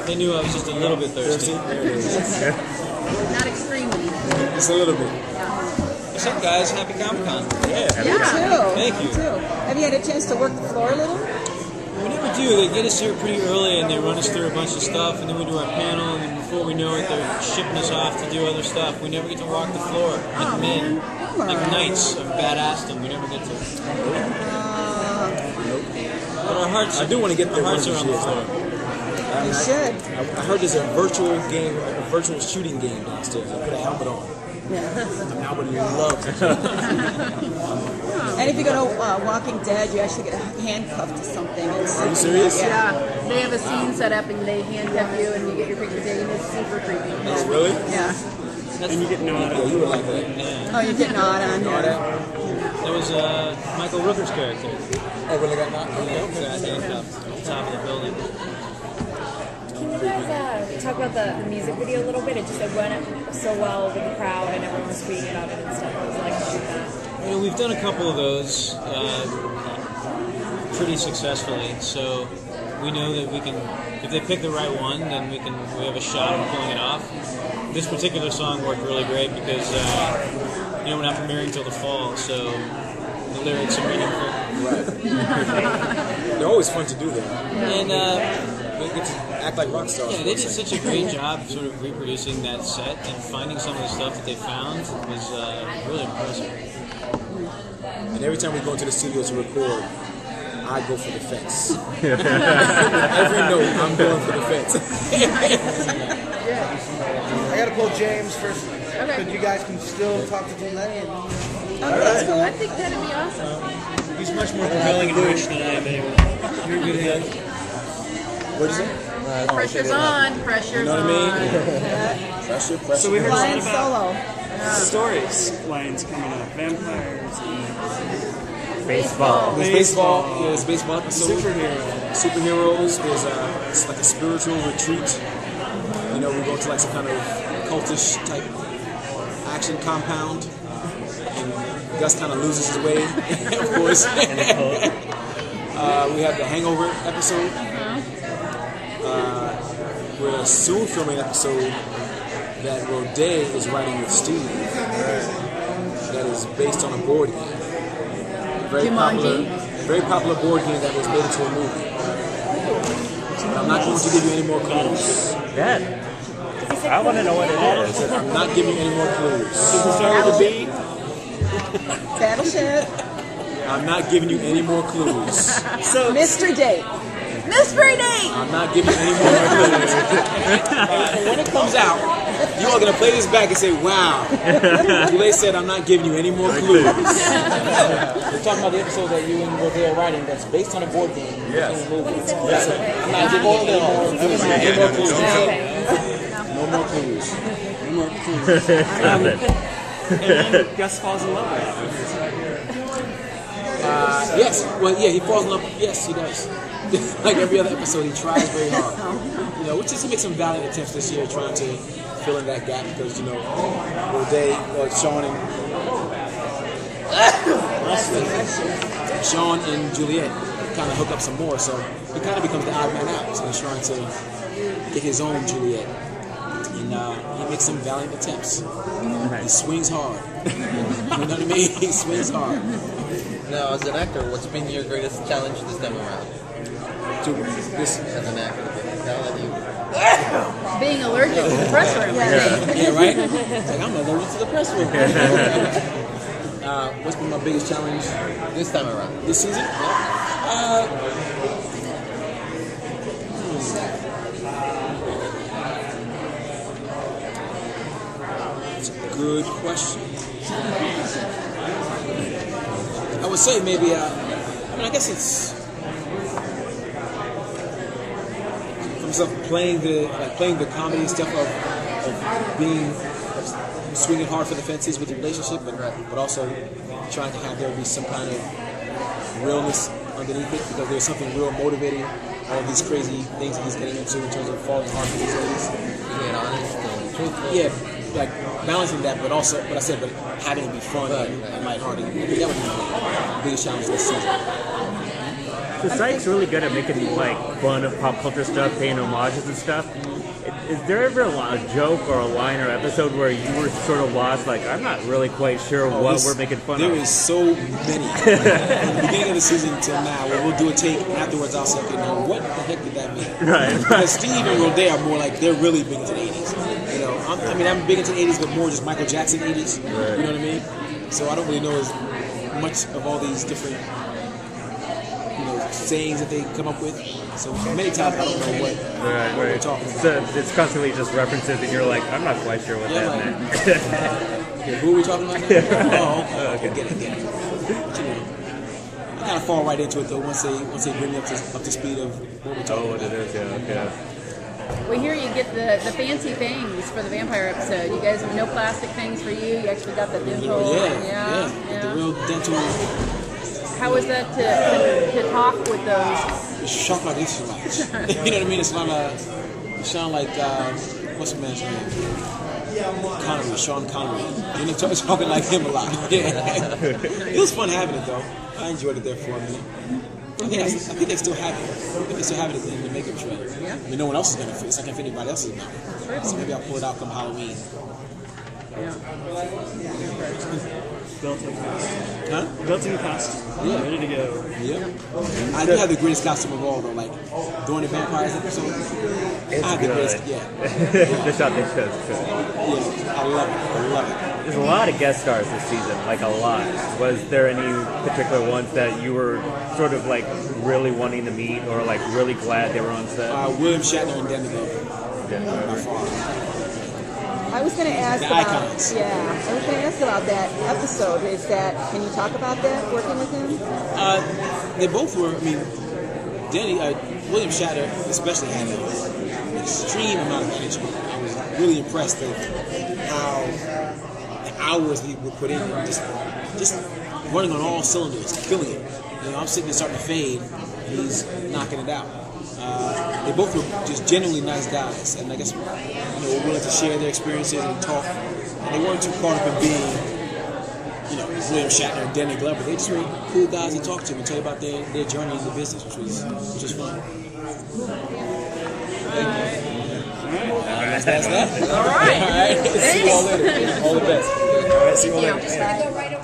They knew I was just a little bit thirsty. Not extremely. Just a little bit. What's up, guys? Happy Comic-Con. Yeah. Yeah. Thank you. Me too. Have you had a chance to work the floor a little? We never do. They get us here pretty early and they run us through a bunch of stuff, and then we do our panel, and then before we know it, they're shipping us off to do other stuff. We never get to walk the floor like men, like knights of badassdom. We never get to. But our hearts, I do want to get our there. hearts are on the floor. You should. I heard there's a virtual game, a virtual shooting game downstairs. I put a helmet on. Yeah. I would love it. And if you go to Walking Dead, you actually get handcuffed to something. Are you serious? Yeah, they have a scene set up and they handcuff you and you get your picture taken. It's super creepy. Oh, really? Yeah. And you get gnawed Yeah, you were like that. Oh, you get gnawed on. Know Yeah. that? That was Michael Rooker's character. Oh, really got knocked? Okay. Got handcuffed at the top of the building. Can you guys talk about the music video a little bit? It just went so well with the crowd and everyone was tweeting about it and stuff. It was like to shoot that. You know, we've done a couple of those pretty successfully, so we know that we can, if they pick the right one, then we have a shot of pulling it off. This particular song worked really great because you know, we're not premiering until the fall, so the lyrics are meaningful. Right. They're always fun to do that. And They get to act like rock stars. yeah, they did such a great job sort of reproducing that set, and finding some of the stuff that they found was really impressive. And every time we go into the studio to record, I go for the fence. Every note, I'm going for the fence. I gotta pull James first, but you guys can still talk to Dule. Oh, that's cool. I think that'd be awesome. He's much more compelling and rich than I am anyway. You're good at it. What is it? Pressure's on. Pressure's You know what I on. mean? Pressure, pressure. So we heard a lot Flying about solo. stories lines coming up. Vampires and Baseball. There's baseball. Yeah, there's baseball episode. Superheroes. There's it's like a spiritual retreat. You know, we go to like some kind of cultish type action compound, and Gus kind of loses his way, of course. We have the Hangover episode. We're soon filming an episode that Roday is writing with Steve. That is based on a board game. Very popular board game that was made into a movie. But I'm not going to give you any more clues. That. I want to know what it is. I'm not giving you any more clues. does it start with a B? Battleship. I'm not giving you any more clues. So Mystery date. Mystery date. I'm not giving you any more clues. And when it comes out, you are going to play this back and say, wow. Dule said, I'm not giving you any more clues. We're talking about the episode that you and Roday are writing that's based on a board game. Yes. I'm not giving you any more clues. No more clues. no more clues. And then Gus falls in love with it. Yes. Well, yeah, he falls in love. Yes, he does. Like every other episode, he tries very hard. You know, which is to make some valiant attempts this year, trying to fill in that gap because you know, Roday, Sean and Juliet kind of hook up some more, so he kind of becomes the odd man out. So he's trying to get his own Juliet, and he makes some valiant attempts. He swings hard. You know what I mean? He swings hard. Now, as an actor, what's been your greatest challenge this time around? This As an actor, now that you... Being allergic to the press room. yeah, right? It's like, I'm allergic to the press room. What's been my biggest challenge This time around. this season? That's a good question. I would say maybe, I guess it's from stuff playing the comedy stuff of being swinging hard for the fences with the relationship, but also trying to have there be some kind of realness underneath it because there's something real motivating all these crazy things that he's getting into in terms of falling hard for these ladies. Being honest and truthful. Yeah, like balancing that, but having it be fun and lighthearted. I think that would be my biggest challenge this season. The Psych's really good at making like fun of pop culture stuff, paying homages and stuff. Is there ever a joke or a line or episode where you were sort of lost? Like, I'm not really quite sure what we're making fun There of. is so many. From the beginning of the season till now, where we'll do a take, and afterwards I'll say, okay, now what the heck did that mean? Right. Because Steve and Roday are more like, they're really big into the 80s. You know, I'm big into the 80s, but more just Michael Jackson 80s. Right. You know what I mean? So I don't really know as much of all these different, sayings that they come up with. So many times I don't know what we're talking about. So it's constantly just references, and you're like, I'm not quite sure what that meant. Yeah, who are we talking about now? Okay, get it. But, I kind of fall right into it though once they bring me up to speed of what we're talking about. What it is, yeah, okay. We hear you get the fancy things for the vampire episode. You guys have no plastic things for you. You actually got the dental. Yeah. The real dental. How was that to talk with those? It's shock like this is like. You know what I mean? It's not it sound like what's the man's name? Sean Connery. You know, talking like him a lot. Yeah. It was fun having it though. I enjoyed it there for a minute. I think they still have it. I think they still have it in the makeup trailer. Yeah. I mean, no one else is gonna fit. It's like if anybody else is gonna. So maybe I'll pull it out come Halloween. Built-in cast. Huh? Built-in cast. Yeah. Ready to go. Yep. I do have the greatest costume of all though. Like during the vampires episode, I have the greatest. Yeah. The shot they chose. Yeah. I love it. There's a lot of guest stars this season, like a lot. Was there any particular ones that you were sort of like really wanting to meet, or like really glad they were on set? William Shatner and Danny Glover. By far. I was going to ask The about icons. I was going to ask about that episode. Can you talk about that working with him? They both were. I mean, William Shatner especially had an extreme amount of energy. I was really impressed with how the hours he would put in, just running on all cylinders, killing it. You know, I'm sitting there starting to fade, and he's knocking it out. They both were just genuinely nice guys, and I guess were willing to share their experiences and talk. And they weren't too caught up in being, William Shatner and Danny Glover. They just were cool guys to talk to and tell you about their journey in the business, which was fun. That's that. All right. See you all later. All the best. All right, see you all later.